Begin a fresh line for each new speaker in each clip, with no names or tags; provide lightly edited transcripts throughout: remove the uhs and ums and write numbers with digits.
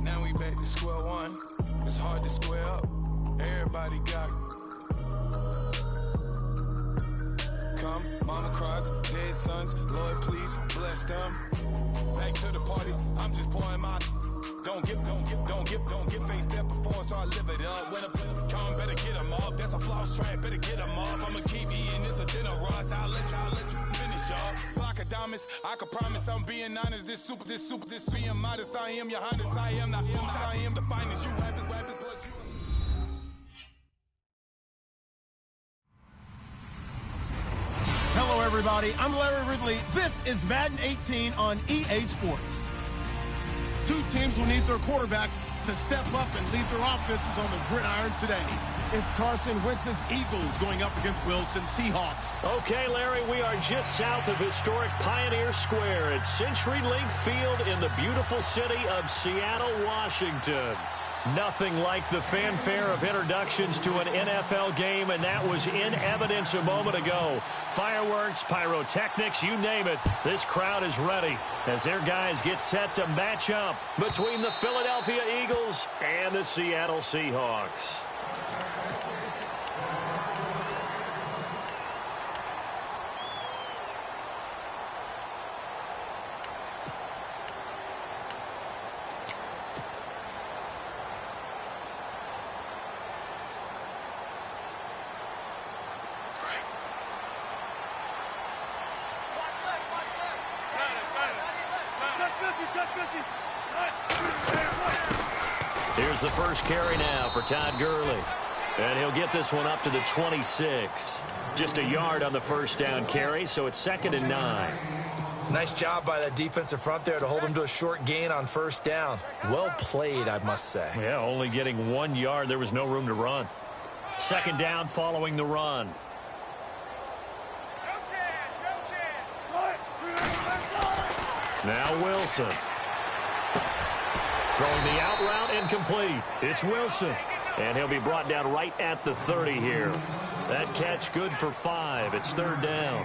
Now we back to square one. It's hard to square up. Everybody got come. Mama cries, dead sons. Lord, please bless them. Back to the party. I'm just pouring my. Don't get face that before, so I live it up. When a come, better get them off. That's a floss track, better get them off. I'ma keep eating this a dinner rush. I'll let you finish off. Block of diamonds, I can promise I'm being honest. This being modest. I am your highness. I am the finest. You rappers plus you.
Hello, everybody. I'm Larry Ridley. This is Madden 18 on EA Sports. Two teams will need their quarterbacks to step up and lead their offenses on the gridiron today. It's Carson Wentz's Eagles going up against Wilson Seahawks.
Okay, Larry, we are just south of historic Pioneer Square at CenturyLink Field in the beautiful city of Seattle, Washington. Nothing like the fanfare of introductions to an NFL game, and that was in evidence a moment ago. Fireworks, pyrotechnics, you name it. This crowd is ready as their guys get set to match up between the Philadelphia Eagles and the Seattle Seahawks. Here's the first carry now for Todd Gurley. And he'll get this one up to the 26. Just a yard on the first down carry, so it's 2nd and 9.
Nice job by that defensive front there to hold him to a short gain on first down. Well played, I must say.
Yeah, only getting 1 yard. There was no room to run. 2nd down following the run. Now Wilson. Throwing the out route incomplete. It's Wilson. And he'll be brought down right at the 30 here. That catch good for 5. It's 3rd down.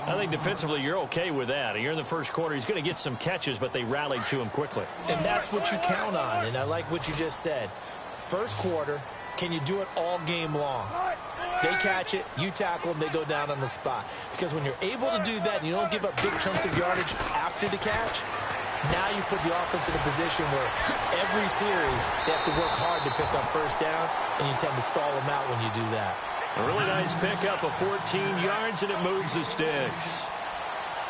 I think defensively you're okay with that. You're in the first quarter. He's going to get some catches, but they rallied to him quickly.
And that's what you count on, and I like what you just said. First quarter, can you do it all game long? They catch it, you tackle them, they go down on the spot. Because when you're able to do that and you don't give up big chunks of yardage after the catch, now you put the offense in a position where every series they have to work hard to pick up first downs, and you tend to stall them out when you do that.
A really nice pickup of 14 yards, and it moves the sticks.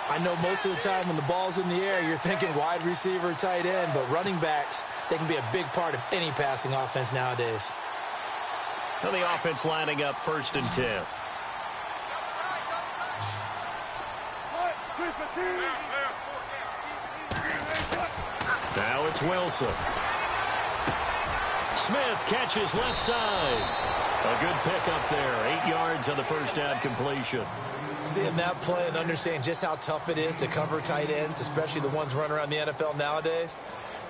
I know most of the time when the ball's in the air, you're thinking wide receiver, tight end, but running backs, they can be a big part of any passing offense nowadays.
Now the offense lining up 1st and 10. Now it's Wilson. Smith catches left side. A good pickup there. 8 yards on the first down completion.
Seeing that play and understanding just how tough it is to cover tight ends, especially the ones running around the NFL nowadays,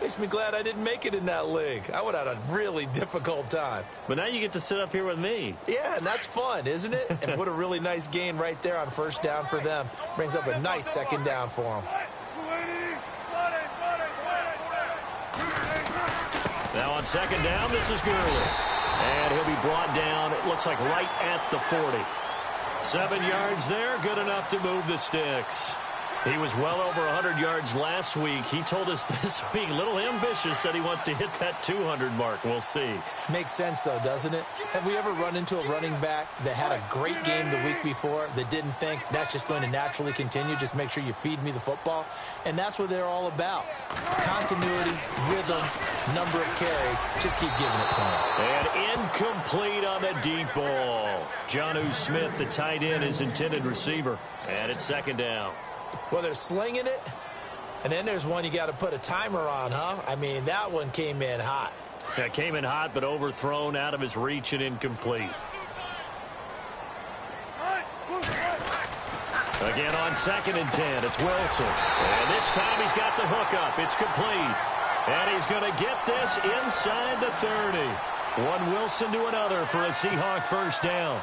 makes me glad I didn't make it in that league. I would have had a really difficult time.
But now you get to sit up here with me.
Yeah, and that's fun, isn't it? And what a really nice gain right there on first down for them. Brings up a nice 2nd down for them.
Now on 2nd down, this is Gurley. And he'll be brought down, it looks like right at the 40. 7 yards there, good enough to move the sticks. He was well over 100 yards last week. He told us this week, a little ambitious, said he wants to hit that 200 mark. We'll see.
Makes sense, though, doesn't it? Have we ever run into a running back that had a great game the week before that didn't think that's just going to naturally continue, just make sure you feed me the football? And that's what they're all about. Continuity, rhythm, number of carries. Just keep giving it to him.
And incomplete on the deep ball. Jonnu Smith, the tight end, is intended receiver. And it's 2nd down.
Well, they're slinging it, and then there's one you got to put a timer on, huh? I mean, that one came in hot.
Yeah, came in hot, but overthrown, out of his reach, and incomplete. Again on 2nd and 10, it's Wilson. And this time he's got the hook up. It's complete. And he's going to get this inside the 30. One Wilson to another for a Seahawk first down.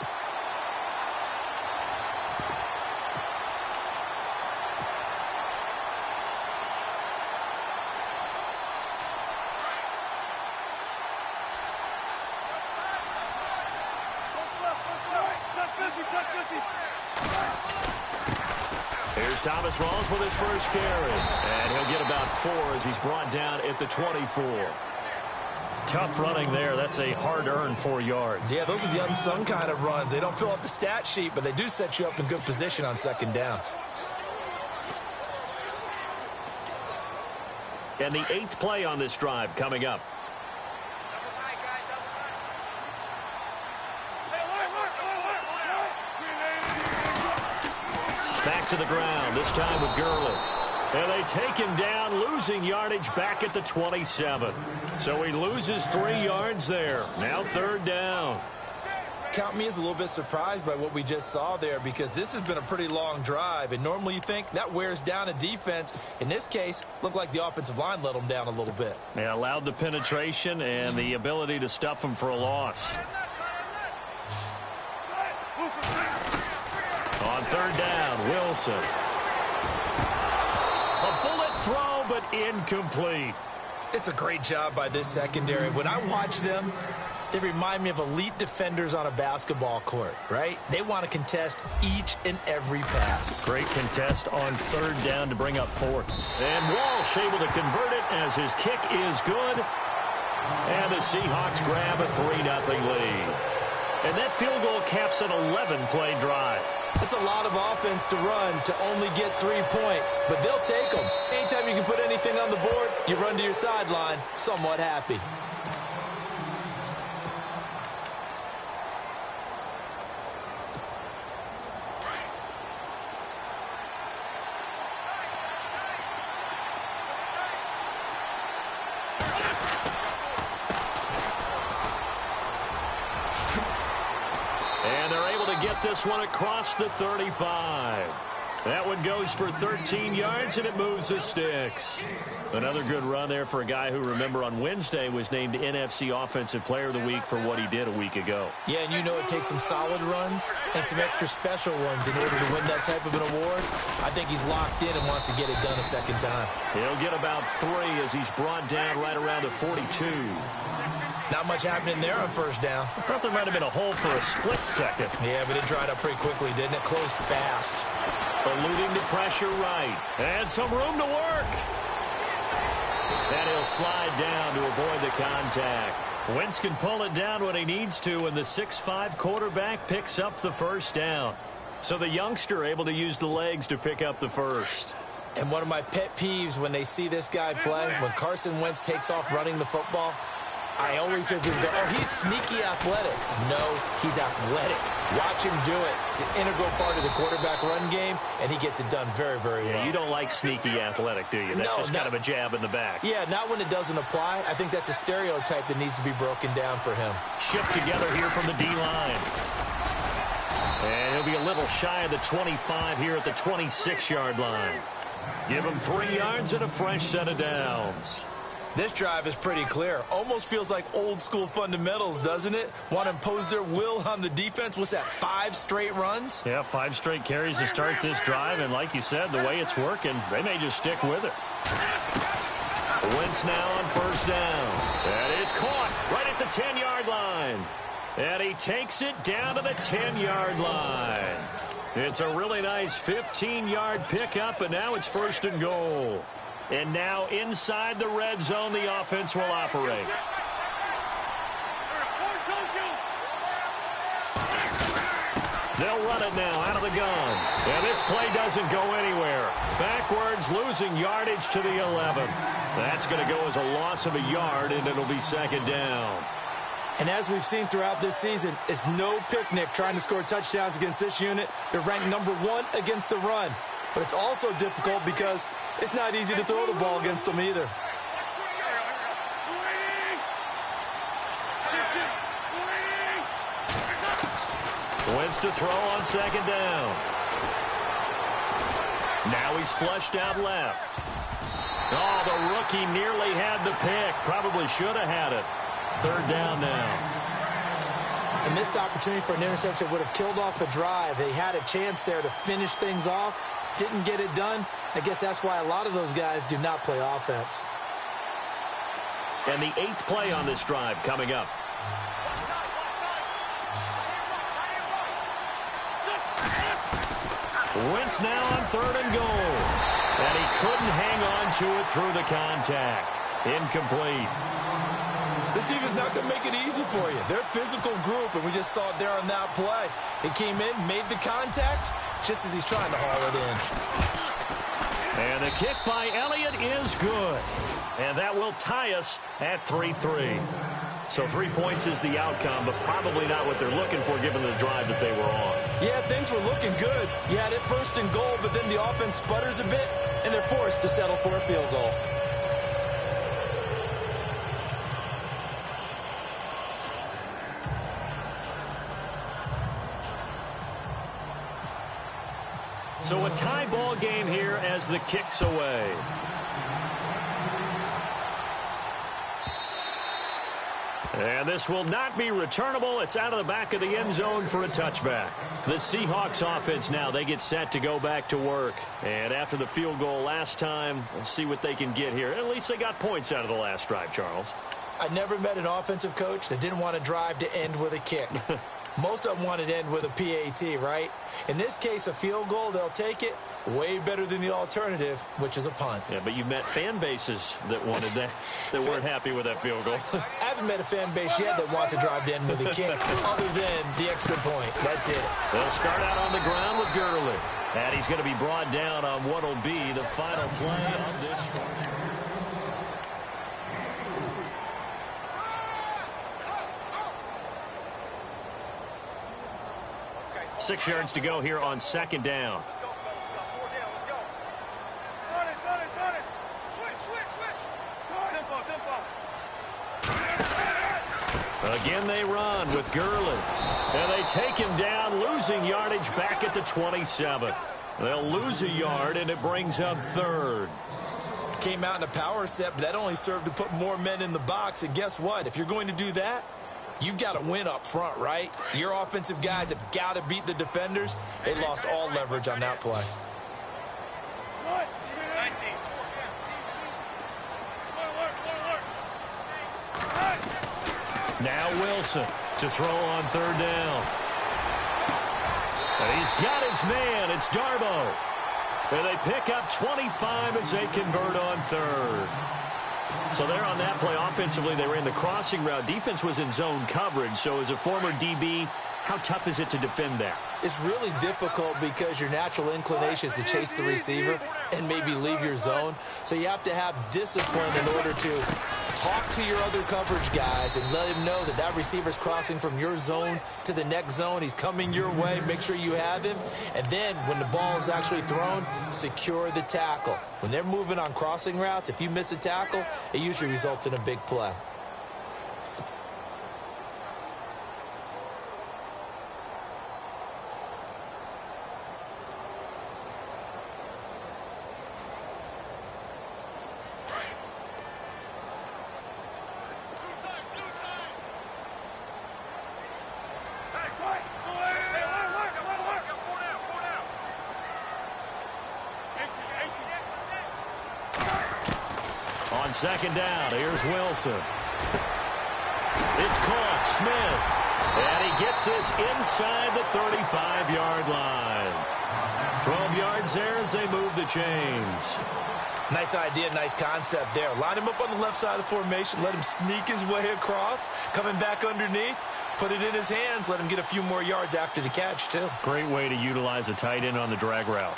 Here's Thomas Rawls with his first carry. And he'll get about 4 as he's brought down at the 24. Tough running there. That's a hard-earned 4 yards.
Yeah, those are the unsung kind of runs. They don't fill up the stat sheet, but they do set you up in good position on second down.
And the 8th play on this drive coming up. Back to the ground, this time with Gurley. And they take him down, losing yardage back at the 27. So he loses 3 yards there. Now 3rd down.
Count me as a little bit surprised by what we just saw there, because this has been a pretty long drive, and normally you think that wears down a defense. In this case, looked like the offensive line let them down a little bit.
They allowed the penetration and the ability to stuff them for a loss. On 3rd down, Wilson. A bullet throw, but incomplete.
It's a great job by this secondary. When I watch them, they remind me of elite defenders on a basketball court, right? They want to contest each and every pass.
Great contest on 3rd down to bring up 4th. And Walsh able to convert it as his kick is good. And the Seahawks grab a 3-0 lead. And that field goal caps an 11-play drive.
It's a lot of offense to run to only get 3 points, but they'll take them. Anytime you can put anything on the board, you run to your sideline somewhat happy.
And they're able to get this one across the 35. That one goes for 13 yards, and it moves the sticks. Another good run there for a guy who, remember, on Wednesday was named NFC Offensive Player of the Week for what he did a week ago.
Yeah, and you know it takes some solid runs and some extra special ones in order to win that type of an award. I think he's locked in and wants to get it done a second time.
He'll get about 3 as he's brought down right around the 42.
Not much happening there on 1st down.
I thought there might have been a hole for a split second.
Yeah, but it dried up pretty quickly, didn't it? Closed fast.
Eluding the pressure right. And some room to work. And he'll slide down to avoid the contact. Wentz can pull it down when he needs to, and the 6'5" quarterback picks up the 1st down. So the youngster able to use the legs to pick up the 1st.
And one of my pet peeves when they see this guy play, when Carson Wentz takes off running the football, I always hear people go, oh, he's sneaky athletic. No, he's athletic. Watch him do it. It's an integral part of the quarterback run game, and he gets it done very, very well.
Yeah, you don't like sneaky athletic, do you? That's just kind of a jab in the back.
Yeah, not when it doesn't apply. I think that's a stereotype that needs to be broken down for him.
Shift together here from the D-line. And he'll be a little shy of the 25 here at the 26-yard line. Give him 3 yards and a fresh set of downs.
This drive is pretty clear. Almost feels like old-school fundamentals, doesn't it? Want to impose their will on the defense. What's that, 5 straight runs?
Yeah, 5 straight carries to start this drive. And like you said, the way it's working, they may just stick with it. Wentz now on 1st down. That is caught right at the 10-yard line. And he takes it down to the 10-yard line. It's a really nice 15-yard pickup, and now it's 1st and goal. And now inside the red zone, the offense will operate. They'll run it now out of the gun. And this play doesn't go anywhere. Backwards, losing yardage to the 11. That's going to go as a loss of a yard, and it'll be 2nd down.
And as we've seen throughout this season, it's no picnic trying to score touchdowns against this unit. They're ranked number 1 against the run. But it's also difficult because it's not easy to throw the ball against them either.
Wentz to throw on 2nd down. Now he's flushed out left. Oh, the rookie nearly had the pick. Probably should have had it. 3rd down now.
A missed opportunity for an interception would have killed off the drive. They had a chance there to finish things off. Didn't get it done. I guess that's why a lot of those guys do not play offense.
And the 8th play on this drive coming up. Wentz now on 3rd and goal. And he couldn't hang on to it through the contact. Incomplete.
This defense is not going to make it easy for you. They're a physical group, and we just saw it there on that play. He came in, made the contact, just as he's trying to haul it in.
And the kick by Elliott is good. And that will tie us at 3-3. So 3 points is the outcome, but probably not what they're looking for given the drive that they were on.
Yeah, things were looking good. You had it 1st and goal, but then the offense sputters a bit, and they're forced to settle for a field goal.
So a tie ball game here as the kick's away. And this will not be returnable. It's out of the back of the end zone for a touchback. The Seahawks offense now, they get set to go back to work. And after the field goal last time, we'll see what they can get here. At least they got points out of the last drive, Charles.
I never met an offensive coach that didn't want to drive to end with a kick. Most of them wanted to end with a PAT, right? In this case, a field goal, they'll take it. Way better than the alternative, which is a punt.
Yeah, but you met fan bases that wanted that, that weren't happy with that field goal.
I haven't met a fan base yet that wants to drive to end with a kick, other than the extra point. That's it.
They'll start out on the ground with Gurley. And he's going to be brought down on what will be the final play of this first. 6 yards to go here on 2nd down. Again they run with Gurley. And they take him down, losing yardage back at the 27. They'll lose a yard, and it brings up 3rd.
Came out in a power set, but that only served to put more men in the box. And guess what? If you're going to do that, you've got to win up front, right? Your offensive guys have got to beat the defenders. They lost all leverage on that play.
Now Wilson to throw on 3rd down. And he's got his man. It's Darbo. And they pick up 25 as they convert on 3rd. So there on that play, offensively, they ran the crossing route. Defense was in zone coverage. So as a former DB, how tough is it to defend that?
It's really difficult because your natural inclination is to chase the receiver and maybe leave your zone. So you have to have discipline in order to talk to your other coverage guys and let him know that that receiver's crossing from your zone to the next zone. He's coming your way. Make sure you have him. And then when the ball is actually thrown, secure the tackle. When they're moving on crossing routes, if you miss a tackle, it usually results in a big play.
On 2nd down, here's Wilson. It's caught, Smith. And he gets this inside the 35-yard line. 12 yards there as they move the chains.
Nice idea, nice concept there. Line him up on the left side of the formation. Let him sneak his way across. Coming back underneath. Put it in his hands. Let him get a few more yards after the catch, too.
Great way to utilize a tight end on the drag route.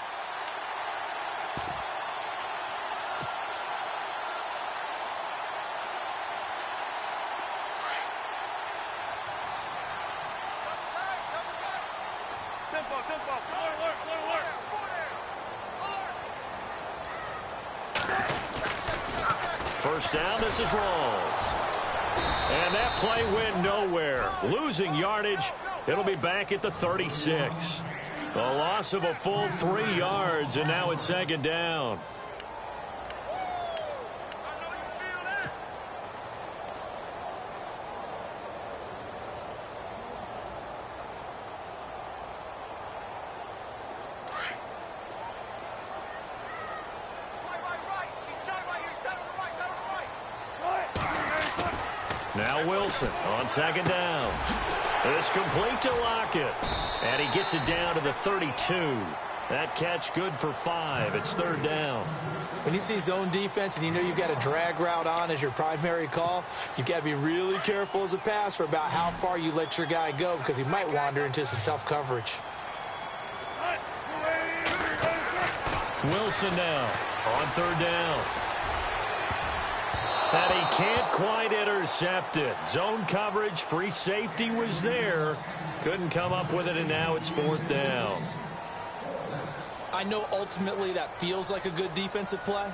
First down, this is Rawls. And that play went nowhere. Losing yardage, it'll be back at the 36. A loss of a full 3 yards, and now it's 2nd down. Now Wilson on 2nd down. It's complete to Lockett. And he gets it down to the 32. That catch good for 5. It's 3rd down.
When you see zone defense and you know you've got a drag route on as your primary call, you've got to be really careful as a passer about how far you let your guy go because he might wander into some tough coverage.
Wilson now on 3rd down. And he can't quite intercept it. Zone coverage, free safety was there. Couldn't come up with it, and now it's 4th down.
I know ultimately that feels like a good defensive play,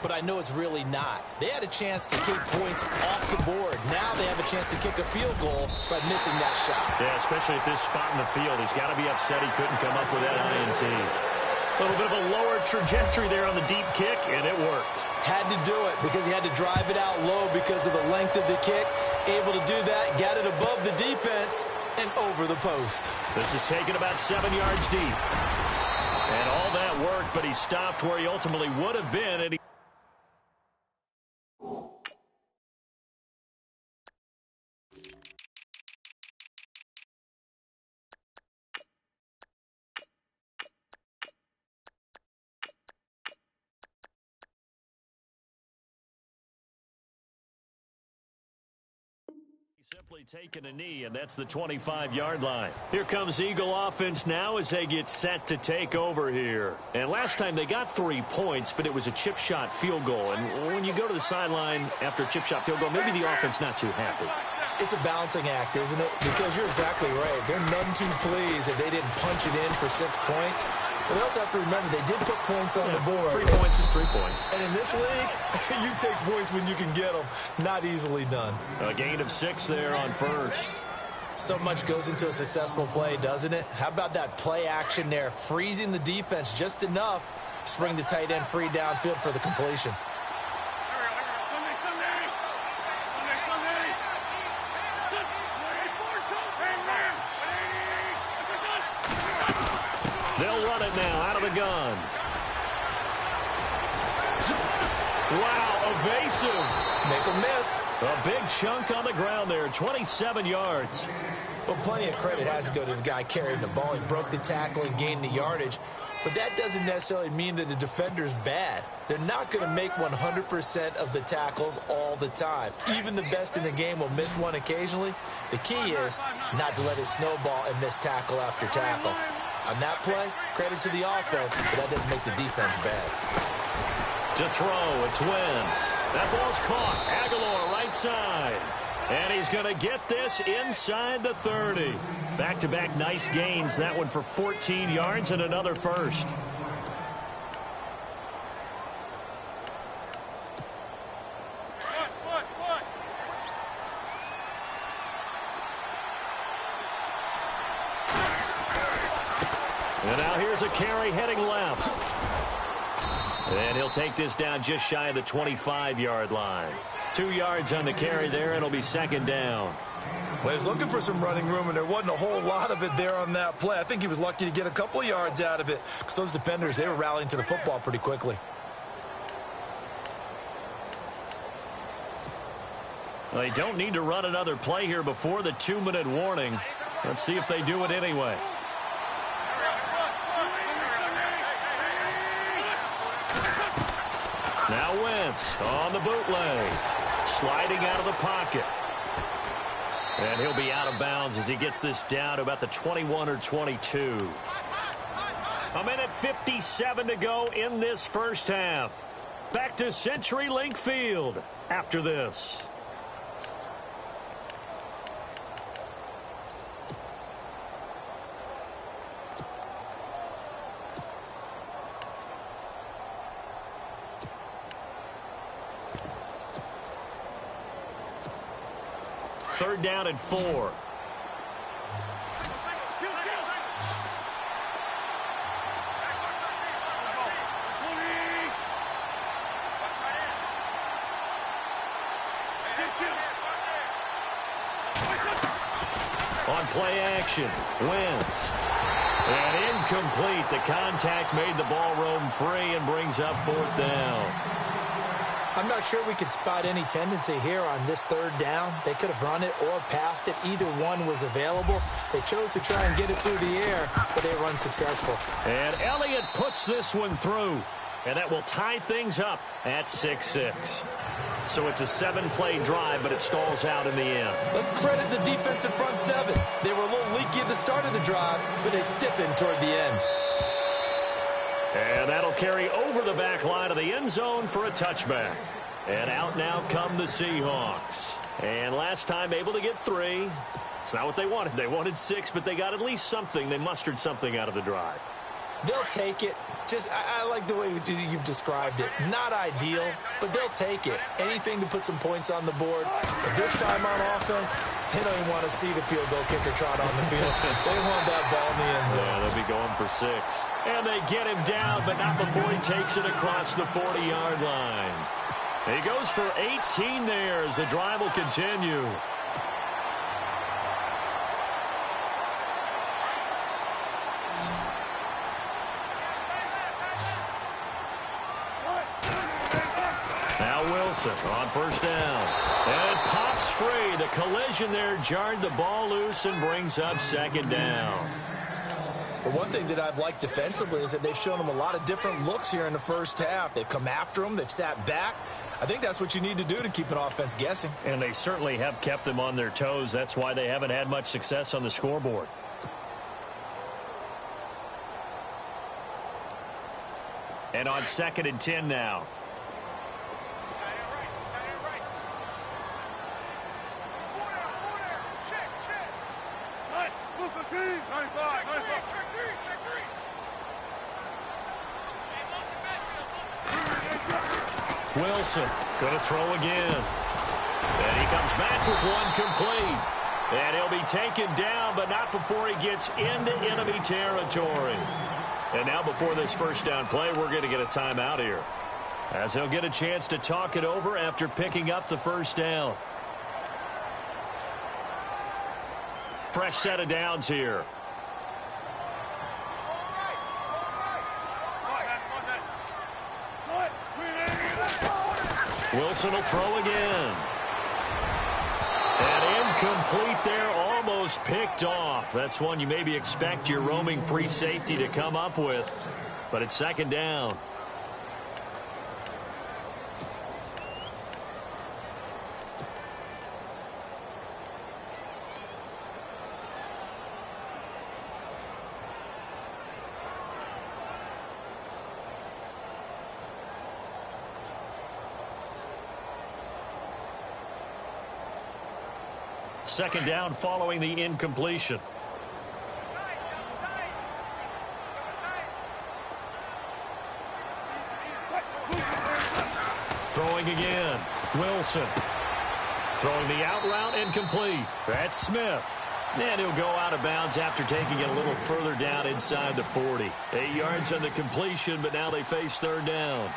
but I know it's really not. They had a chance to kick points off the board. Now they have a chance to kick a field goal by missing that shot.
Yeah, especially at this spot in the field. He's got to be upset he couldn't come up with that INT. A little bit of a lower trajectory there on the deep kick, and it worked.
Had to do it because he had to drive it out low because of the length of the kick. Able to do that, got it above the defense, and over the post.
This is taken about 7 yards deep. And all that worked, but he stopped where he ultimately would have been. And simply taking a knee, and that's the 25-yard line. Here comes Eagle offense now as they get set to take over here. And last time they got 3 points, but it was a chip shot field goal. And when you go to the sideline after a chip shot field goal, maybe the offense not too happy.
It's a balancing act, isn't it? Because you're exactly right. They're none too pleased that they didn't punch it in for 6 points. But they also have to remember they did put points on the board.
3 points is 3 points.
And in this league, you take points when you can get them. Not easily done.
A gain of 6 there on first.
So much goes into a successful play, doesn't it? How about that play action there? Freezing the defense just enough to bring the tight end free downfield for the completion.
They'll run it now out of the gun. Wow, evasive.
Make a miss.
A big chunk on the ground there, 27 yards.
Well, plenty of credit has to go to the guy carrying the ball. He broke the tackle and gained the yardage. But that doesn't necessarily mean that the defender's bad. They're not going to make 100% of the tackles all the time. Even the best in the game will miss one occasionally. The key is not to let it snowball and miss tackle after tackle. On that play, credit to the offense, but that doesn't make the defense bad.
To throw, it's Wentz. That ball's caught. Aguilar right side. And he's going to get this inside the 30. Back-to-back nice gains. That one for 14 yards and another first. And now here's a carry heading left. And he'll take this down just shy of the 25-yard line. 2 yards on the carry there, and it'll be 2nd down.
Well, he was looking for some running room, and there wasn't a whole lot of it there on that play. I think he was lucky to get a couple of yards out of it because those defenders, they were rallying to the football pretty quickly.
Well, they don't need to run another play here before the 2-minute warning. Let's see if they do it anyway. Now Wentz on the bootleg. Sliding out of the pocket. And he'll be out of bounds as he gets this down to about the 21 or 22. A minute 57 to go in this first half. Back to CenturyLink Field after this. Third down and 4. On play action, Wentz. And incomplete. The contact made the ball roam free and brings up 4th down.
I'm not sure we could spot any tendency here on this third down. They could have run it or passed it. Either one was available. They chose to try and get it through the air, but they were unsuccessful.
And Elliott puts this one through, and that will tie things up at 6-6. So it's a 7-play drive, but it stalls out in the end.
Let's credit the defensive front seven. They were a little leaky at the start of the drive, but they stiffened toward the end.
And that'll carry over the back line of the end zone for a touchback. And out now come the Seahawks. And last time able to get 3. It's not what they wanted. They wanted 6, but they got at least something. They mustered something out of the drive.
They'll take it. I like the way you've described it. Not ideal, but they'll take it. Anything to put some points on the board. But this time on offense, they don't even want to see the field goal kicker trot on the field. They want that ball in the end zone.
Yeah, they'll be going for 6. And they get him down, but not before he takes it across the 40-yard line. He goes for 18 there as the drive will continue. Wilson on first down. And pops free. The collision there jarred the ball loose and brings up second down.
But one thing that I've liked defensively is that they've shown them a lot of different looks here in the first half. They've come after them. They've sat back. I think that's what you need to do to keep an offense guessing.
And they certainly have kept them on their toes. That's why they haven't had much success on the scoreboard. And on 2nd and 10 now. Wilson going to throw again. And he comes back with one complete. And he'll be taken down, but not before he gets into enemy territory. And now before this first down play, we're going to get a timeout here, as he'll get a chance to talk it over after picking up the first down. Fresh set of downs here. Wilson will throw again. And incomplete there, almost picked off. That's one you maybe expect your roaming free safety to come up with. But it's second down. Second down following the incompletion. Throwing again. Wilson. Throwing the out route incomplete. That's Smith. And he'll go out of bounds after taking it a little further down inside the 40. 8 yards on the completion, but now they face third down.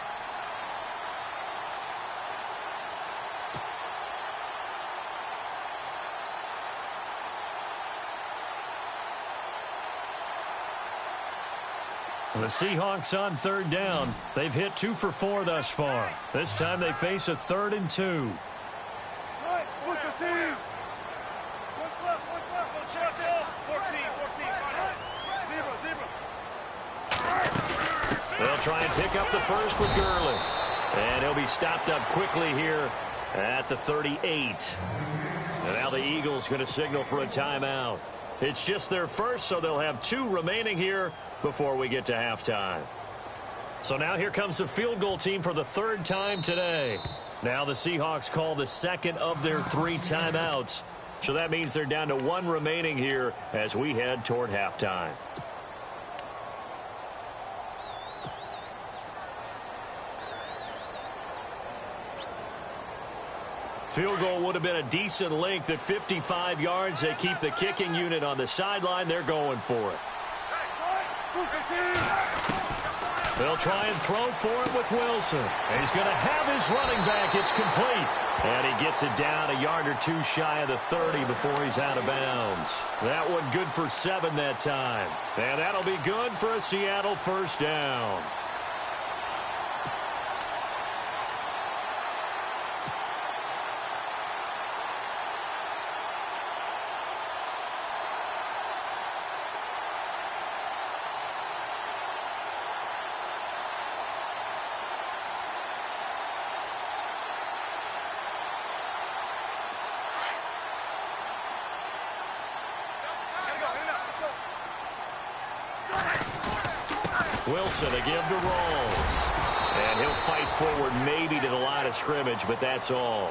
The Seahawks on third down. They've hit 2 for 4 thus far. This time they face a 3rd and 2. They'll try and pick up the first with Gurley. And he'll be stopped up quickly here at the 38. And now the Eagles going to signal for a timeout. It's just their first, so they'll have 2 remaining here before we get to halftime. So now here comes the field goal team for the 3rd time today. Now the Seahawks call the 2nd of their 3 timeouts. So that means they're down to 1 remaining here as we head toward halftime. Field goal would have been a decent length at 55 yards. They keep the kicking unit on the sideline. They're going for it. They'll try and throw for it with Wilson. And he's going to have his running back. It's complete. And he gets it down a yard or 2 shy of the 30 before he's out of bounds. That one good for 7 that time. And that'll be good for a Seattle first down. Wilson, a give to Rawls. And he'll fight forward maybe to the line of scrimmage, but that's all.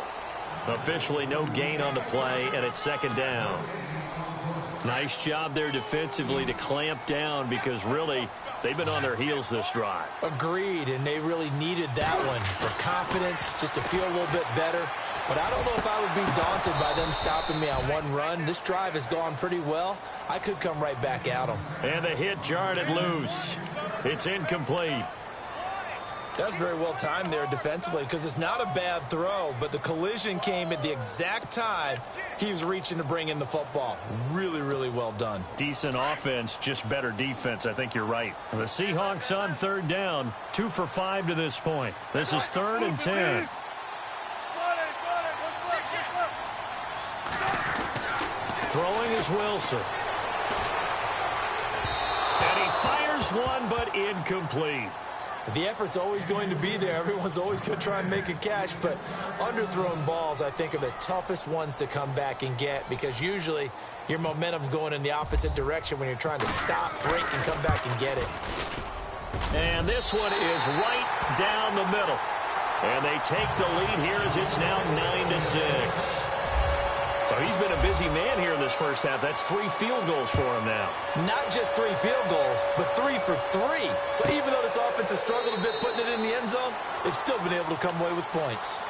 Officially no gain on the play, and it's second down. Nice job there defensively to clamp down because really they've been on their heels this drive.
Agreed, and they really needed that one for confidence, just to feel a little bit better. But I don't know if I would be daunted by them stopping me on one run. This drive has gone pretty well. I could come right back at them.
And the hit jarred it loose. It's incomplete.
That's very well timed there defensively because it's not a bad throw, but the collision came at the exact time he was reaching to bring in the football. Really, really well done.
Decent offense, just better defense. I think you're right. The Seahawks on third down, 2 for 5 to this point. This is 3rd and 10. Throwing is Wilson. And he fires one, but incomplete.
The effort's always going to be there. Everyone's always going to try and make a catch, but underthrown balls, I think, are the toughest ones to come back and get because usually your momentum's going in the opposite direction when you're trying to stop, break, and come back and get it.
And this one is right down the middle. And they take the lead here as it's now 9-6. So he's been a busy man here in this first half. That's 3 field goals for him now.
Not just 3 field goals, but 3 for 3. So even though this offense has struggled a bit putting it in the end zone, they've still been able to come away with points.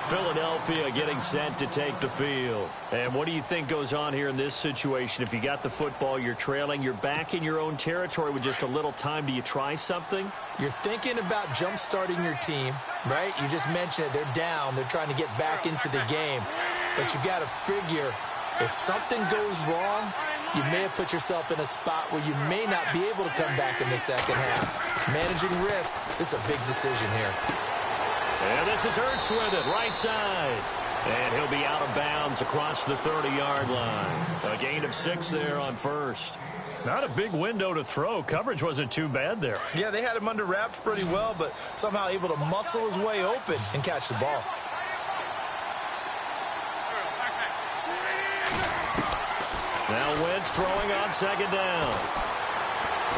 Philadelphia getting set to take the field. And what do you think goes on here in this situation? If you got the football, you're trailing, you're back in your own territory with just a little time. Do you try something?
You're thinking about jump-starting your team, right? You just mentioned it. They're down. They're trying to get back into the game. But you got to figure if something goes wrong, you may have put yourself in a spot where you may not be able to come back in the second half. Managing risk, this is a big decision here.
And this is Ertz with it, right side. And he'll be out of bounds across the 30-yard line. A gain of 6 there on first. Not a big window to throw. Coverage wasn't too bad there.
Yeah, they had him under wraps pretty well, but somehow able to muscle his way open and catch the ball.
Now Wentz throwing on second down.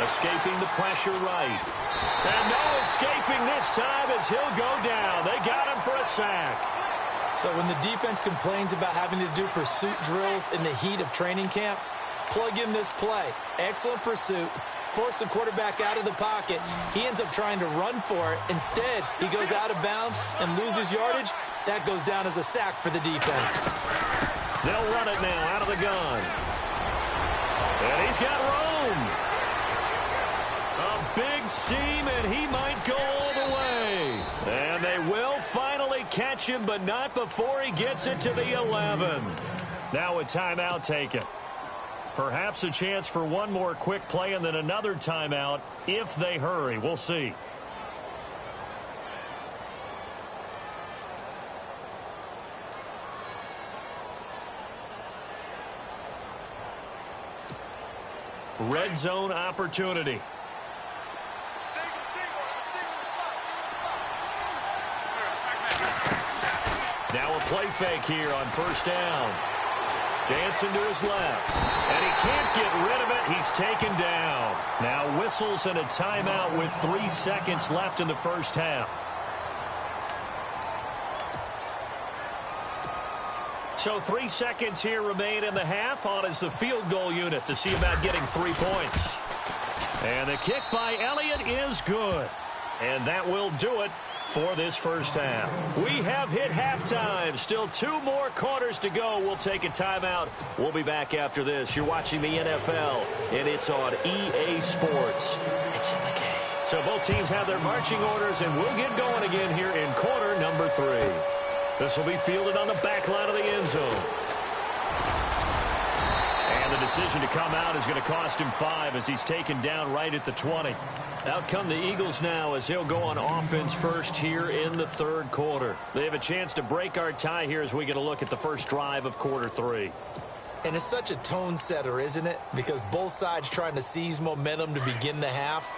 Escaping the pressure right. And no escaping this time as he'll go down. They got him for a sack.
So when the defense complains about having to do pursuit drills in the heat of training camp, plug in this play. Excellent pursuit. Force the quarterback out of the pocket. He ends up trying to run for it. Instead, he goes out of bounds and loses yardage. That goes down as a sack for the defense.
They'll run it now out of the gun. And he's got room. A big seam, and he might go all the way. And they will finally catch him, but not before he gets it to the 11. Now a timeout taken. Perhaps a chance for one more quick play and then another timeout if they hurry. We'll see. Red zone opportunity. Now a play fake here on first down. Dancing to his left. And he can't get rid of it. He's taken down. Now whistles and a timeout with 3 seconds left in the first half. So 3 seconds here remain in the half. On is the field goal unit to see about getting 3 points. And the kick by Elliott is good. And that will do it for this first half. We have hit halftime. Still 2 more quarters to go. We'll take a timeout. We'll be back after this. You're watching the NFL, and it's on EA Sports. It's in the game. So both teams have their marching orders, and we'll get going again here in quarter number 3. This will be fielded on the back line of the end zone. And the decision to come out is going to cost him 5 as he's taken down right at the 20. Out come the Eagles now as they'll go on offense first here in the third quarter. They have a chance to break our tie here as we get a look at the first drive of quarter 3.
And it's such a tone setter, isn't it? Because both sides trying to seize momentum to begin the half.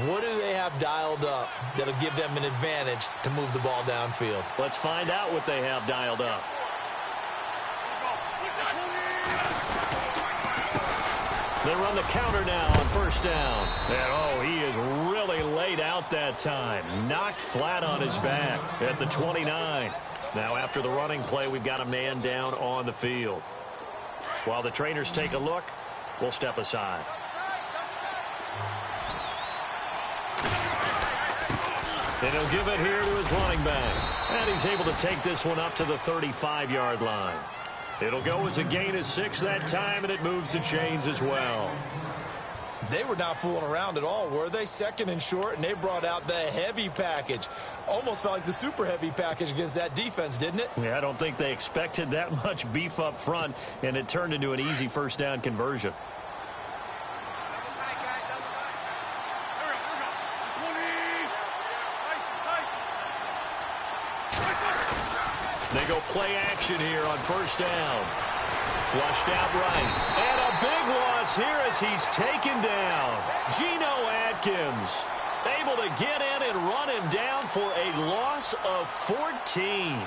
What do they have dialed up that'll give them an advantage to move the ball downfield?
Let's find out what they have dialed up. They run the counter now on first down. And, oh, he is really laid out that time. Knocked flat on his back at the 29. Now, after the running play, we've got a man down on the field. While the trainers take a look, we'll step aside. And he'll give it here to his running back. And he's able to take this one up to the 35-yard line. It'll go as a gain of 6 that time, and it moves the chains as well.
They were not fooling around at all, were they? Second and short, and they brought out the heavy package. Almost felt like the super heavy package against that defense, didn't it?
Yeah, I don't think they expected that much beef up front, and it turned into an easy first down conversion. They go play action here on first down. Flushed out right. And a big loss here as he's taken down. Geno Atkins able to get in and run him down for a loss of 14.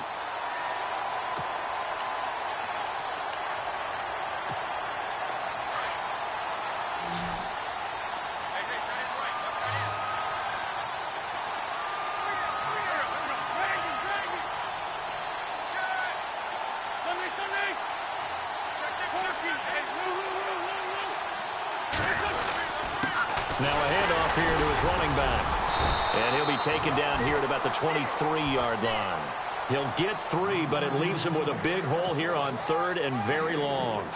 Now a handoff here to his running back. And he'll be taken down here at about the 23-yard line. He'll get 3, but it leaves him with a big hole here on third and very long.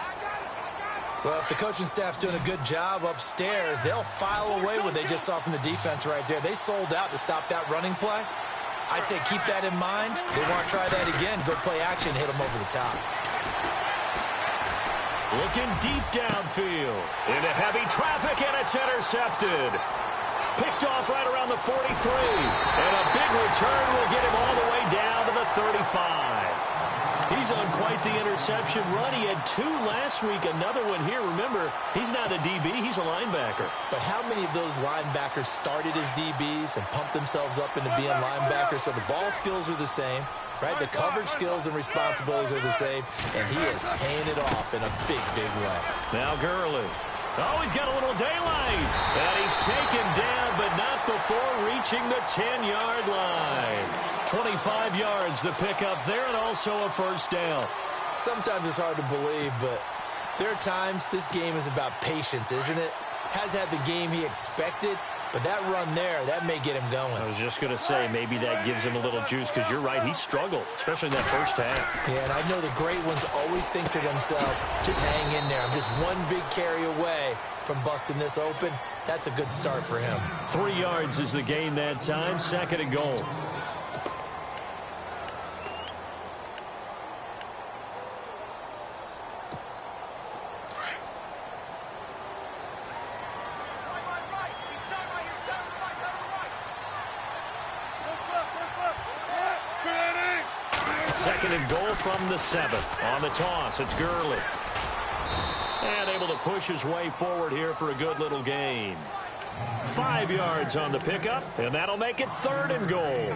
Well, if the coaching staff's doing a good job upstairs, they'll file away what they just saw from the defense right there. They sold out to stop that running play. I'd say keep that in mind. They want to try that again. Go play action, hit them over the top.
Looking deep downfield. Into heavy traffic, and it's intercepted. Picked off right around the 43. And a big return will get him all the way down to the 35. He's on quite the interception run. He had 2 last week, another one here. Remember, he's not a DB, he's a linebacker.
But how many of those linebackers started as DBs and pumped themselves up into being linebackers? So the ball skills are the same. Right, the coverage skills and responsibilities are the same, and he is paying it off in a big, big way.
Now Gurley. Oh, he's got a little daylight. And he's taken down, but not before reaching the 10-yard line. 25 yards the pickup there, and also a first down.
Sometimes it's hard to believe, but there are times this game is about patience, isn't it? Has had the game he expected, but that run there, that may get him going.
I was just going to say, maybe that gives him a little juice, because you're right, he struggled, especially in that first half.
Yeah, and I know the great ones always think to themselves, just hang in there. I'm just one big carry away from busting this open. That's a good start for him.
3 yards is the gain that time, second and goal. Second and goal from the 7. On the toss, it's Gurley. And able to push his way forward here for a good little gain. 5 yards on the pickup, and that'll make it third and goal.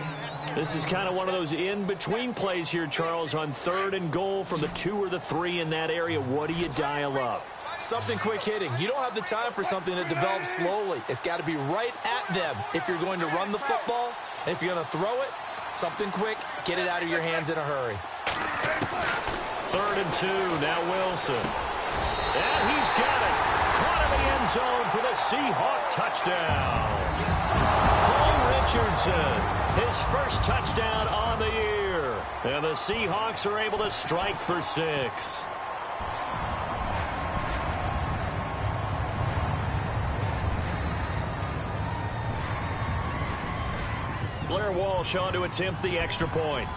This is kind of one of those in-between plays here, Charles, on third and goal from the 2 or the 3 in that area. What do you dial up?
Something quick hitting. You don't have the time for something that develops slowly. It's got to be right at them if you're going to run the football. And if you're going to throw it, something quick, get it out of your hands in a hurry.
3rd and 2, now Wilson. And he's got it. Caught in the end zone for the Seahawk touchdown. Cole Richardson, his first touchdown on the year. And the Seahawks are able to strike for 6. Blair Walsh on to attempt the extra point.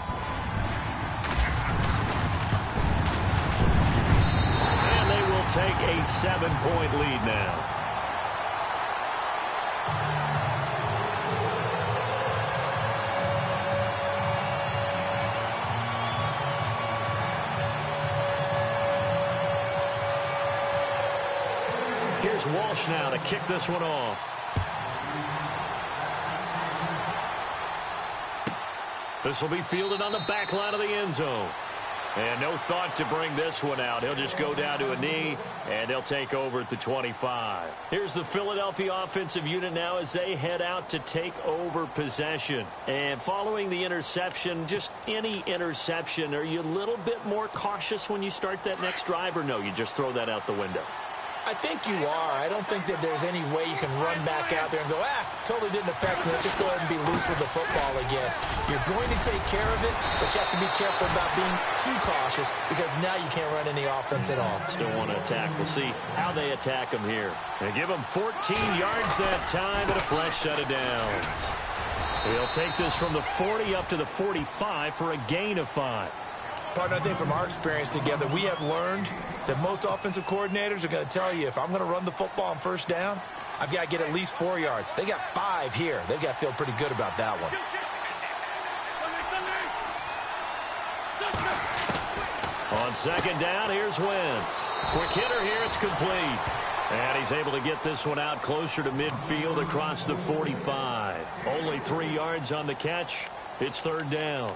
And they will take a 7-point lead now. Here's Walsh now to kick this one off. This will be fielded on the back line of the end zone. And no thought to bring this one out. He'll just go down to a knee, and they'll take over at the 25. Here's the Philadelphia offensive unit now as they head out to take over possession. And following the interception, just any interception, are you a little bit more cautious when you start that next drive, or no, you just throw that out the window?
I think you are. I don't think that there's any way you can run back out there and go, totally didn't affect me. Let's just go ahead and be loose with the football again. You're going to take care of it, but you have to be careful about being too cautious because now you can't run any offense at all.
Still want to attack. We'll see how they attack him here. They give him 14 yards that time, and a fresh set of downs. He'll take this from the 40 up to the 45 for a gain of 5.
Partner, I think from our experience together, we have learned that most offensive coordinators are going to tell you, if I'm going to run the football on first down, I've got to get at least 4 yards. They got 5 here. They've got to feel pretty good about that one.
On second down, here's Wentz. Quick hitter here, it's complete. And he's able to get this one out closer to midfield across the 45. Only 3 yards on the catch. It's third down.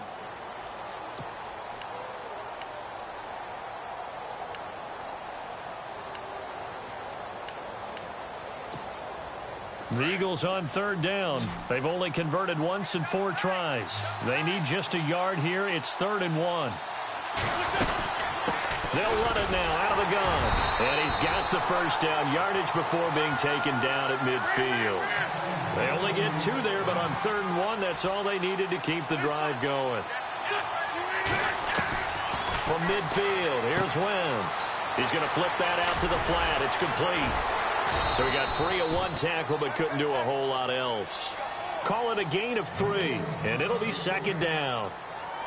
The Eagles on third down. They've only converted once in 4 tries. They need just a yard here. It's 3rd and 1. They'll run it now out of the gun. And he's got the first down yardage before being taken down at midfield. They only get 2 there, but on 3rd and 1, that's all they needed to keep the drive going. From midfield, here's Wentz. He's going to flip that out to the flat. It's complete. So he got free of 1 tackle, but couldn't do a whole lot else. Call it a gain of 3, and it'll be second down.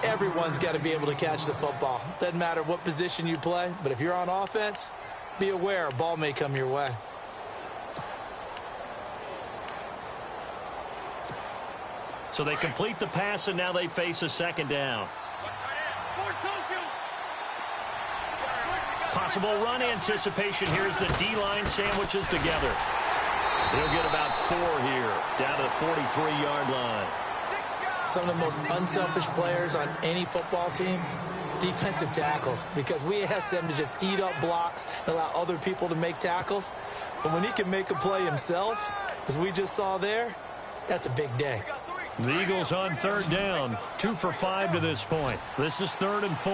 Everyone's got to be able to catch the football. Doesn't matter what position you play, but if you're on offense, be aware a ball may come your way.
So they complete the pass, and now they face a second down. Possible run anticipation here as the D-line sandwiches together. He'll get about 4 here, down to the 43-yard line.
Some of the most unselfish players on any football team, defensive tackles, because we ask them to just eat up blocks and allow other people to make tackles. But when he can make a play himself, as we just saw there, that's a big day.
The Eagles on third down, 2 for 5 to this point. This is 3rd and 4.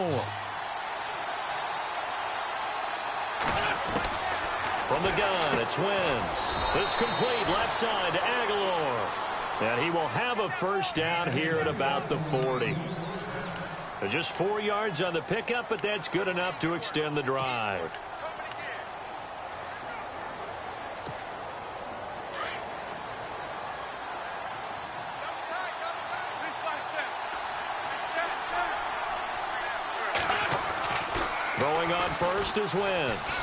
From the gun, it's Wentz. This complete left side to Aguilar. And he will have a first down here at about the 40. Just 4 yards on the pickup, but that's good enough to extend the drive. Throwing on first is Wentz.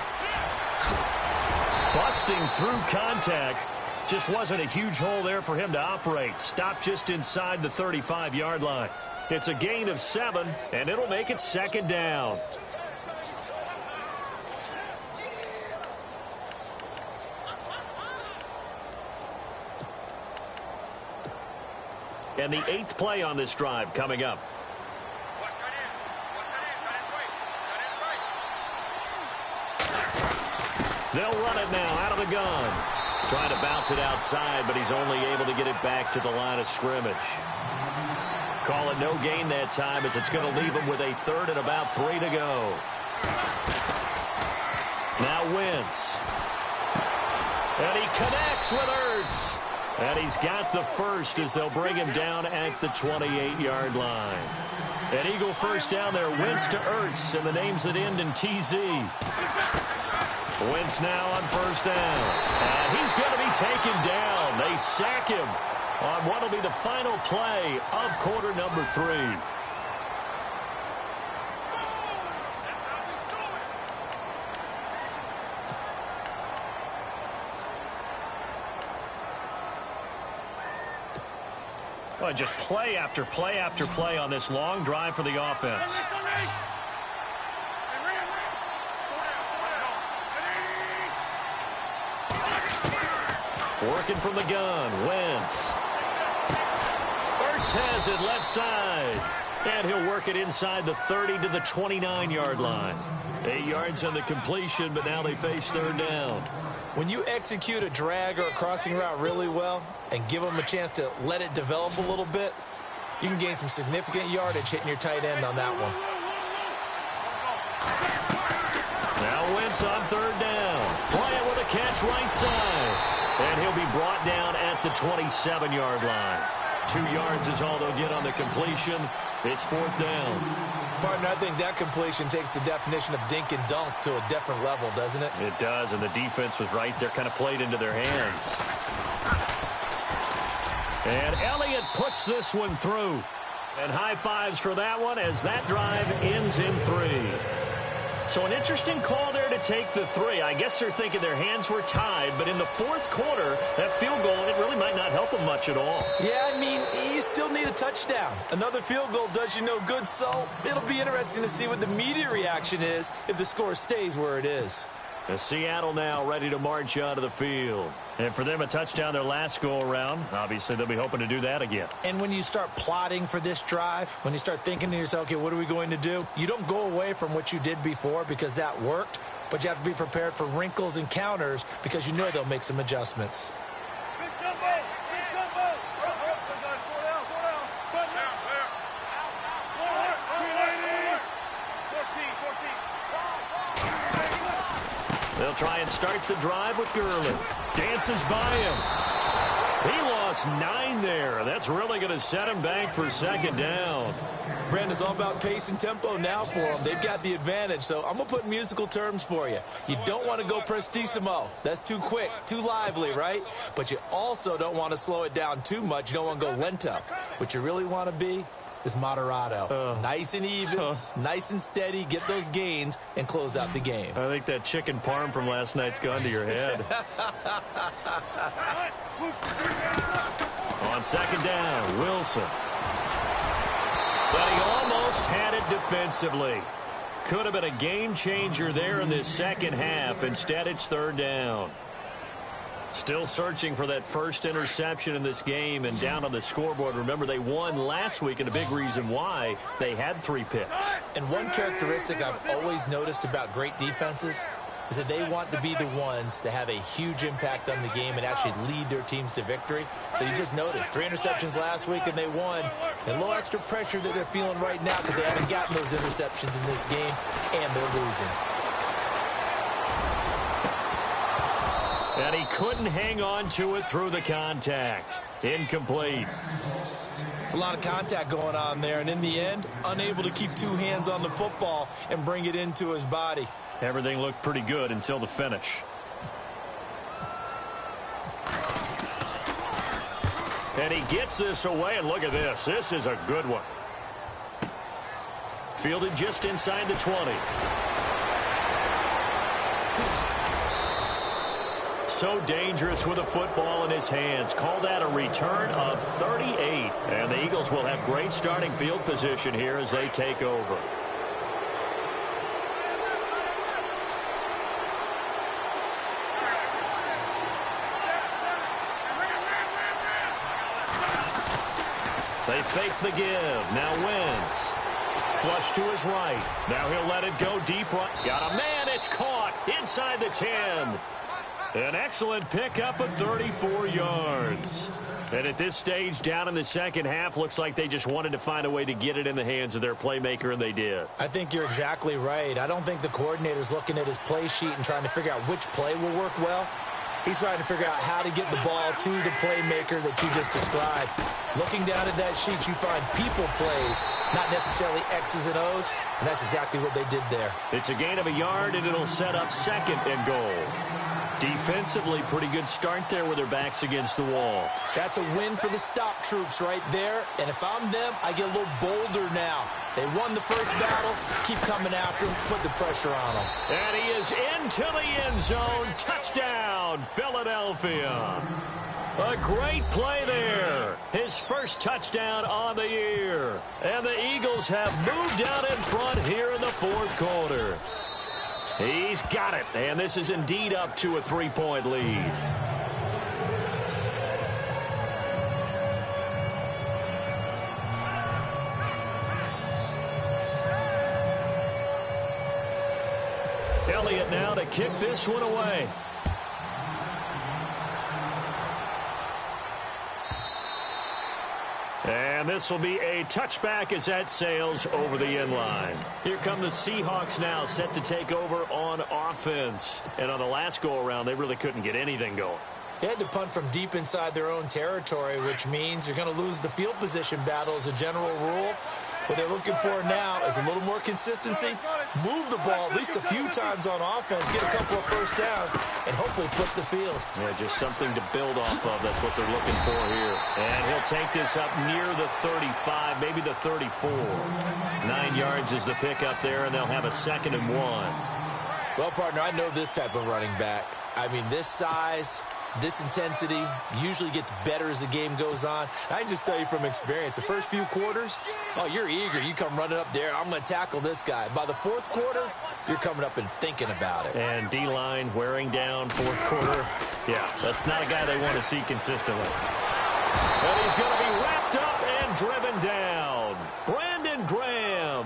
Busting through contact. Just wasn't a huge hole there for him to operate. Stopped just inside the 35-yard line. It's a gain of 7, and it'll make it second down. And the 8th play on this drive coming up. They'll run it now out of the gun. Trying to bounce it outside, but he's only able to get it back to the line of scrimmage. Call it no gain that time as it's going to leave him with a 3rd and about 3 to go. Now Wentz. And he connects with Ertz. And he's got the first as they'll bring him down at the 28-yard line. An Eagle first down there. Wentz to Ertz, and the names that end in TZ. Wentz now on first down. And he's going to be taken down. They sack him on what will be the final play of quarter number 3. Well, just play after play after play on this long drive for the offense. Working from the gun, Wentz. Ertz has it left side. And he'll work it inside the 30 to the 29-yard line. 8 yards on the completion, but now they face third down.
When you execute a drag or a crossing route really well and give them a chance to let it develop a little bit, you can gain some significant yardage hitting your tight end on that one.
Now Wentz on third down. Bryant with a catch right side. And he'll be brought down at the 27-yard line. 2 yards is all they'll get on the completion. It's fourth down.
Partner, I think that completion takes the definition of dink and dunk to a different level, doesn't it?
It does, and the defense was right there, kind of played into their hands. And Elliott puts this one through. And high fives for that one as that drive ends in 3. So an interesting call there to take the 3. I guess they're thinking their hands were tied, but in the fourth quarter, that field goal, it really might not help them much at all.
Yeah, I mean, you still need a touchdown. Another field goal does you no good, so it'll be interesting to see what the media reaction is if the score stays where it is.
And Seattle now ready to march onto the field. And for them, a touchdown their last go-around. Obviously, they'll be hoping to do that again.
And when you start plotting for this drive, when you start thinking to yourself, okay, what are we going to do? You don't go away from what you did before because that worked, but you have to be prepared for wrinkles and counters because you know they'll make some adjustments.
They'll try and start the drive with Gurley. Dances by him. He lost 9 there. That's really going to set him back for second down.
Brandon, it's all about pace and tempo now for them. They've got the advantage, so I'm going to put musical terms for you. You don't want to go prestissimo. That's too quick, too lively, right? But you also don't want to slow it down too much. You don't want to go lento. What you really want to be is moderato. Nice and even, nice and steady, get those gains, and close out the game.
I think that chicken parm from last night's gone to your head. On second down, Wilson. But he almost had it defensively. Could have been a game changer there in this second half. Instead, it's third down. Still searching for that first interception in this game and down on the scoreboard. Remember, they won last week, and a big reason why they had 3 picks.
And one characteristic I've always noticed about great defenses is that they want to be the ones that have a huge impact on the game and actually lead their teams to victory. So you just noted 3 interceptions last week, and they won. And a little extra pressure that they're feeling right now because they haven't gotten those interceptions in this game, and they're losing.
And he couldn't hang on to it through the contact. Incomplete.
It's a lot of contact going on there, and in the end, unable to keep 2 hands on the football and bring it into his body.
Everything looked pretty good until the finish. And he gets this away, and look at this. This is a good one. Fielded just inside the 20. So dangerous with a football in his hands. Call that a return of 38. And the Eagles will have great starting field position here as they take over. They fake the give. Now Wentz. Flush to his right. Now he'll let it go deep right. Got a man. It's caught inside the 10. An excellent pickup of 34 yards. And at this stage, down in the second half, looks like they just wanted to find a way to get it in the hands of their playmaker, and they did.
I think you're exactly right. I don't think the coordinator's looking at his play sheet and trying to figure out which play will work well. He's trying to figure out how to get the ball to the playmaker that you just described. Looking down at that sheet, you find people plays, not necessarily X's and O's, and that's exactly what they did there.
It's a gain of a yard, and it'll set up second and goal. Defensively, pretty good start there with their backs against the wall.
That's a win for the stop troops right there. And if I'm them, I get a little bolder now. They won the first battle. Keep coming after them. Put the pressure on them.
And he is into the end zone. Touchdown, Philadelphia. A great play there. His first touchdown on the year. And the Eagles have moved out in front here in the fourth quarter. He's got it, and this is indeed up to a 3-point lead. Elliott now to kick this one away. And this will be a touchback as that sails over the end line. Here come the Seahawks now, set to take over on offense. And on the last go-around, they really couldn't get anything going.
They had to punt from deep inside their own territory, which means you're going to lose the field position battle as a general rule. What they're looking for now is a little more consistency, move the ball at least a few times on offense, get a couple of first downs, and hopefully flip the field.
Yeah, just something to build off of. That's what they're looking for here. And he'll take this up near the 35, maybe the 34. 9 yards is the pickup there, and they'll have a 2nd and 1.
Well, partner, I know this type of running back. I mean, this size, this intensity usually gets better as the game goes on. I can just tell you from experience, the first few quarters, oh, you're eager. You come running up there, I'm going to tackle this guy. By the 4th quarter, you're coming up and thinking about it.
And D-line wearing down 4th quarter. Yeah, that's not a guy they want to see consistently. And he's going to be wrapped up and driven down. Brandon Graham.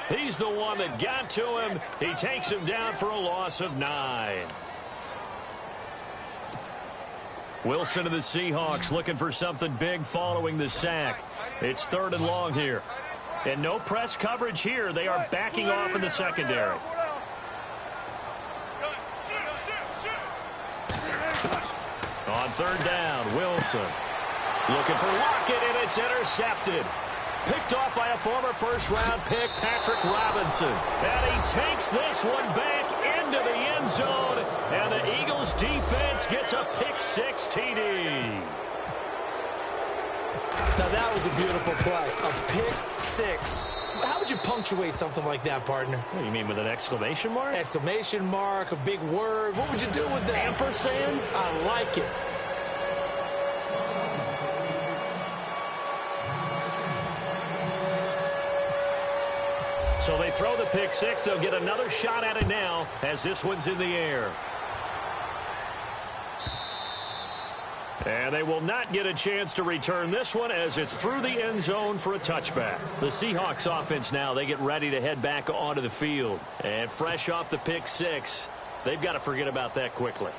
He's the one that got to him. He takes him down for a loss of 9. Wilson of the Seahawks looking for something big following the sack. It's 3rd and long here. And no press coverage here. They are backing off in the secondary. On 3rd down, Wilson looking for Lockett, and it's intercepted. Picked off by a former first-round pick, Patrick Robinson. And he takes this one back into the end zone, and the Eagles defense gets a pick-6 TD.
Now, that was a beautiful play. A pick-6. How would you punctuate something like that, partner?
What do you mean, with an exclamation mark?
Exclamation mark, a big word. What would you do with that?
Ampersand?
I like it.
So they throw the pick-6. They'll get another shot at it now as this one's in the air. And they will not get a chance to return this one as it's through the end zone for a touchback. The Seahawks offense now, they get ready to head back onto the field. And fresh off the pick-6, they've got to forget about that quickly.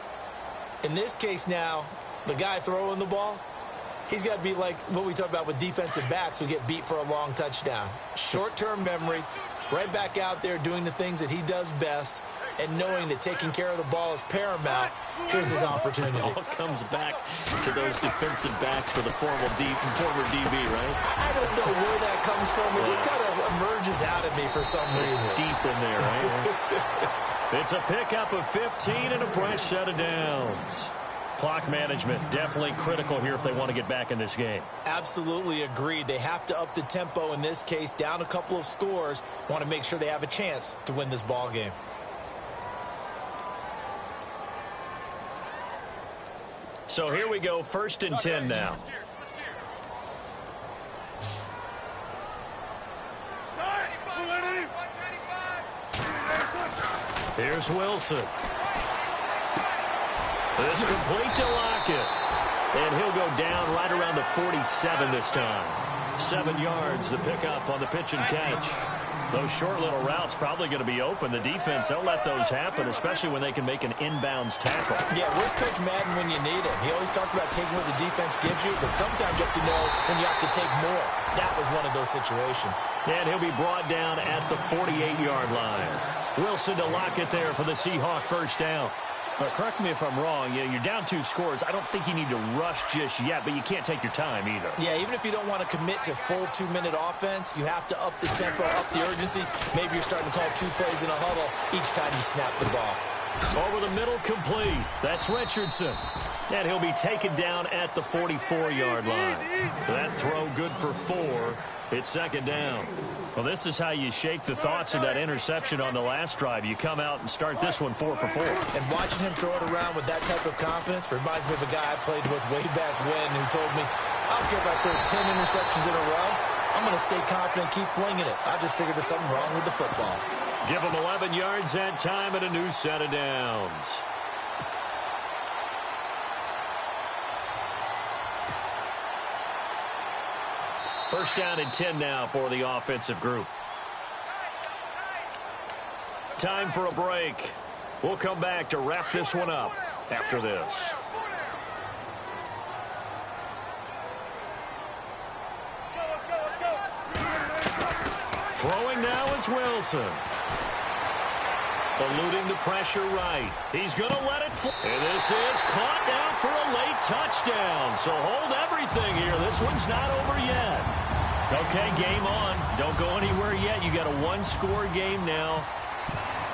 In this case now, the guy throwing the ball, he's got to be like what we talk about with defensive backs who get beat for a long touchdown. Short-term memory, right back out there doing the things that he does best, and knowing that taking care of the ball is paramount. Here's his opportunity.
It all comes back to those defensive backs for the former DB, right?
I don't know where that comes from. It just kind of emerges out of me for some reason.
It's deep in there, right? It's a pickup of 15 and a fresh set of downs. Clock management definitely critical here if they want to get back in this game.
Absolutely agreed. They have to up the tempo in this case, down a couple of scores. Want to make sure they have a chance to win this ball game.
So here we go, 1st and 10 now. Here's Wilson. This complete to Lockett. And he'll go down right around the 47 this time. 7 yards, the pickup on the pitch and catch. Those short little routes probably going to be open. The defense, they'll let those happen, especially when they can make an inbounds tackle.
Yeah, where's Coach Madden when you need him? He always talked about taking what the defense gives you, but sometimes you have to know when you have to take more. That was one of those situations.
And he'll be brought down at the 48-yard line. Wilson to Lockett there for the Seahawk first down. But correct me if I'm wrong, you're down 2 scores. I don't think you need to rush just yet, but you can't take your time either.
Yeah, even if you don't want to commit to full 2-minute offense, you have to up the tempo, up the urgency. Maybe you're starting to call 2 plays in a huddle each time you snap the ball.
Over the middle, complete. That's Richardson. And he'll be taken down at the 44-yard line. That throw good for 4. It's 2nd down. Well, this is how you shake the thoughts of that interception on the last drive. You come out and start this one 4 for 4.
And watching him throw it around with that type of confidence reminds me of a guy I played with way back when who told me, I don't care if I throw 10 interceptions in a row. I'm going to stay confident, keep flinging it. I just figured there's something wrong with the football.
Give him 11 yards that time and a new set of downs. First down and 10 now for the offensive group. Time for a break. We'll come back to wrap this one up after this. Throwing now is Wilson. Eluding the pressure right. He's going to let it fly. And this is caught down for a late touchdown. So hold everything here. This one's not over yet. Okay, game on. Don't go anywhere yet. You got a one-score game now.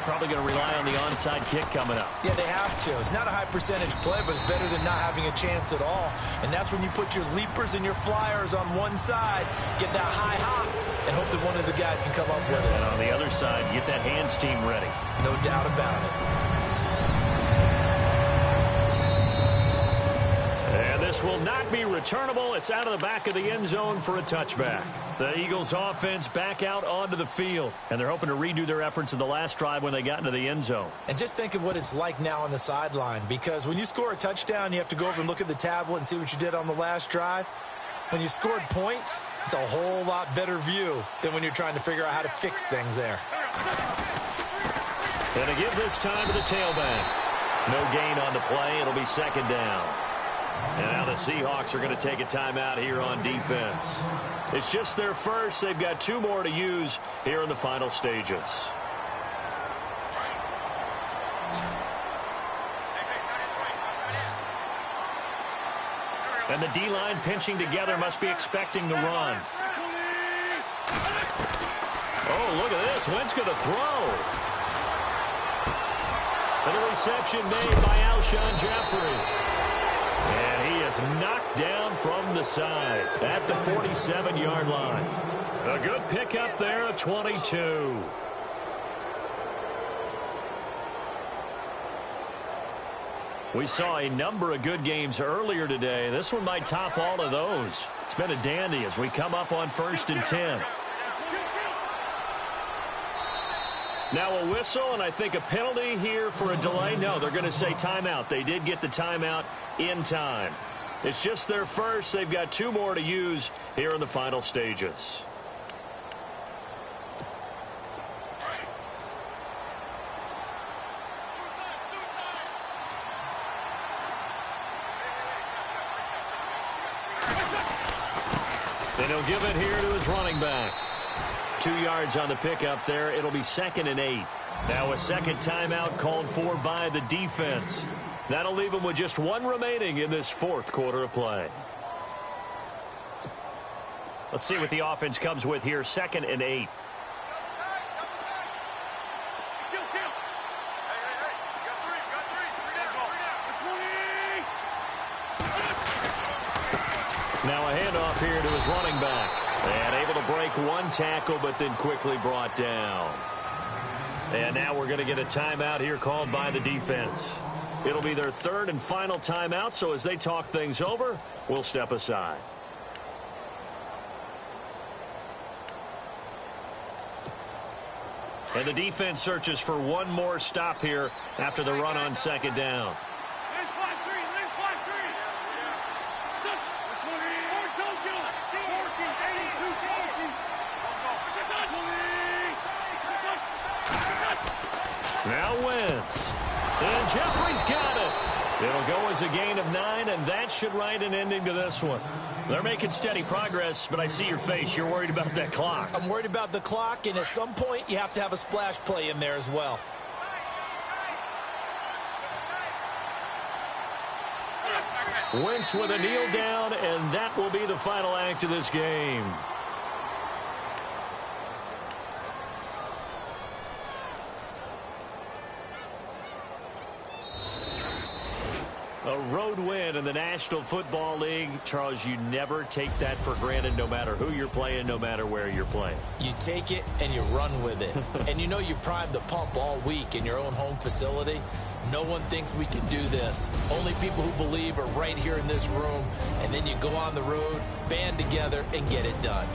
Probably going to rely on the onside kick coming up.
Yeah, they have to. It's not a high percentage play, but it's better than not having a chance at all. And that's when you put your leapers and your flyers on one side, get that high hop, and hope that one of the guys can come up with it.
And on the other side, get that hands team ready.
No doubt about it.
And this will not be returnable. It's out of the back of the end zone for a touchback. The Eagles offense back out onto the field, and they're hoping to redo their efforts in the last drive when they got into the end zone.
And just think of what it's like now on the sideline, because when you score a touchdown, you have to go over and look at the tablet and see what you did on the last drive. When you scored points, it's a whole lot better view than when you're trying to figure out how to fix things there.
And to give this time to the tailback. No gain on the play. It'll be second down. And now the Seahawks are going to take a timeout here on defense. It's just their first. They've got two more to use here in the final stages. And the D-line pinching together must be expecting the run. Oh, look at this. Wentz going to throw. And a reception made by Alshon Jeffrey. And he is knocked down from the side at the 47-yard line. A good pickup there at 22. We saw a number of good games earlier today. This one might top all of those. It's been a dandy as we come up on 1st and 10. Now a whistle, and I think a penalty here for a delay. No, they're going to say timeout. They did get the timeout in time. It's just their first. They've got two more to use here in the final stages. And he'll give it here to his running back. 2 yards on the pickup there. It'll be 2nd and 8. Now a second timeout called for by the defense. That'll leave them with just one remaining in this fourth quarter of play. Let's see what the offense comes with here. 2nd and 8. Now a handoff here to his running back. And able to break one tackle, but then quickly brought down. And now we're going to get a timeout here called by the defense. It'll be their third and final timeout, so as they talk things over, we'll step aside. And the defense searches for one more stop here after the run on second down. Now Wentz. And Jeffrey's got it. It'll go as a gain of 9, and that should write an ending to this one. They're making steady progress, but I see your face. You're worried about that clock.
I'm worried about the clock, and at some point you have to have a splash play in there as well.
Wentz with a kneel down, and that will be the final act of this game. A road win in the National Football League. Charles, you never take that for granted no matter who you're playing, no matter where you're playing.
You take it and you run with it. And you know you primed the pump all week in your own home facility. No one thinks we can do this. Only people who believe are right here in this room. And then you go on the road, band together, and get it done.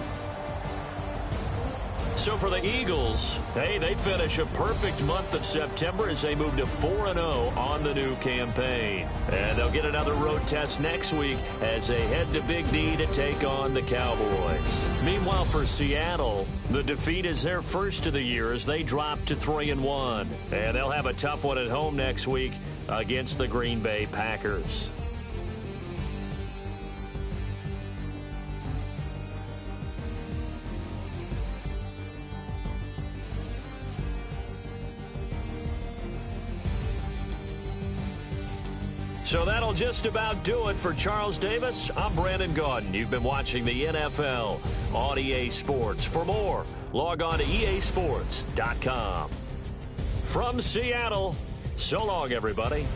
So for the Eagles, hey, they finish a perfect month of September as they move to 4-0 on the new campaign. And they'll get another road test next week as they head to Big D to take on the Cowboys. Meanwhile, for Seattle, the defeat is their first of the year as they drop to 3-1. And they'll have a tough one at home next week against the Green Bay Packers. So that'll just about do it for Charles Davis. I'm Brandon Gaudin. You've been watching the NFL on EA Sports. For more, log on to easports.com. From Seattle, so long, everybody.